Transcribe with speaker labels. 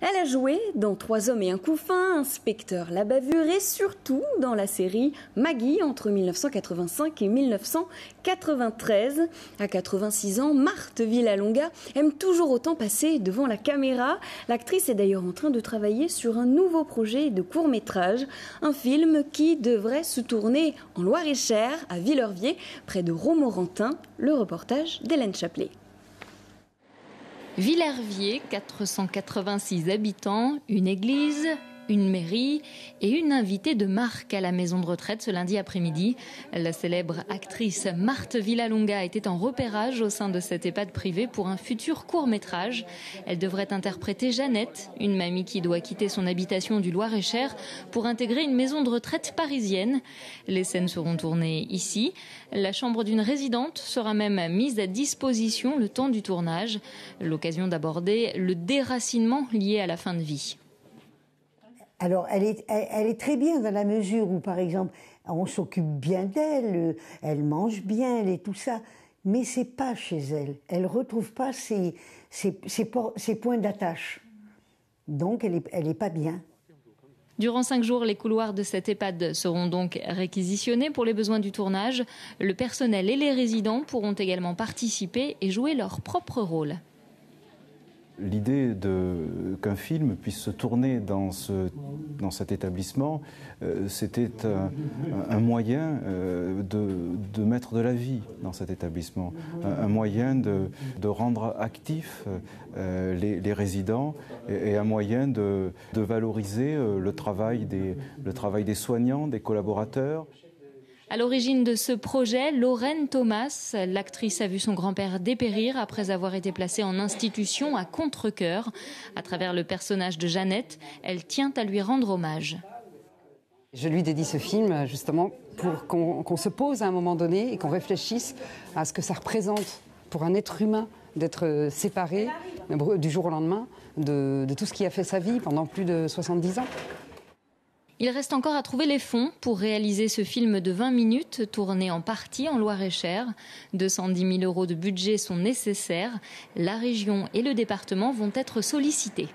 Speaker 1: Elle a joué dans 3 hommes et un couffin, Inspecteur la bavure et surtout dans la série Maggie entre 1985 et 1993. À 86 ans, Marthe Villalonga aime toujours autant passer devant la caméra. L'actrice est d'ailleurs en train de travailler sur un nouveau projet de court-métrage, un film qui devrait se tourner en Loir-et-Cher, à Villeurviers, près de Romorantin. Le reportage d'Hélène Chaplet.
Speaker 2: Villeurviers, 486 habitants, une église, une mairie et une invitée de marque à la maison de retraite ce lundi après-midi. La célèbre actrice Marthe Villalonga était en repérage au sein de cette EHPAD privée pour un futur court-métrage. Elle devrait interpréter Jeannette, une mamie qui doit quitter son habitation du Loir-et-Cher pour intégrer une maison de retraite parisienne. Les scènes seront tournées ici. La chambre d'une résidente sera même mise à disposition le temps du tournage. L'occasion d'aborder le déracinement lié à la fin de vie.
Speaker 3: Alors, elle est très bien dans la mesure où, par exemple, on s'occupe bien d'elle, elle mange bien, elle est tout ça, mais c'est pas chez elle. Elle retrouve pas ses points d'attache. Donc, elle est pas bien.
Speaker 2: Durant 5 jours, les couloirs de cette EHPAD seront donc réquisitionnés pour les besoins du tournage. Le personnel et les résidents pourront également participer et jouer leur propre rôle.
Speaker 4: L'idée qu'un film puisse se tourner dans cet établissement, c'était un moyen de mettre de la vie dans cet établissement, un moyen de rendre actifs les résidents et un moyen de valoriser le travail des soignants, des collaborateurs.
Speaker 2: À l'origine de ce projet, Lorraine Thomas, l'actrice a vu son grand-père dépérir après avoir été placée en institution à Contrecœur. À travers le personnage de Jeannette, elle tient à lui rendre hommage.
Speaker 5: Je lui dédie ce film justement pour qu'on se pose à un moment donné et qu'on réfléchisse à ce que ça représente pour un être humain d'être séparé du jour au lendemain de tout ce qui a fait sa vie pendant plus de 70 ans.
Speaker 2: Il reste encore à trouver les fonds pour réaliser ce film de 20 minutes, tourné en partie en Loir-et-Cher. 210 000 € de budget sont nécessaires. La région et le département vont être sollicités.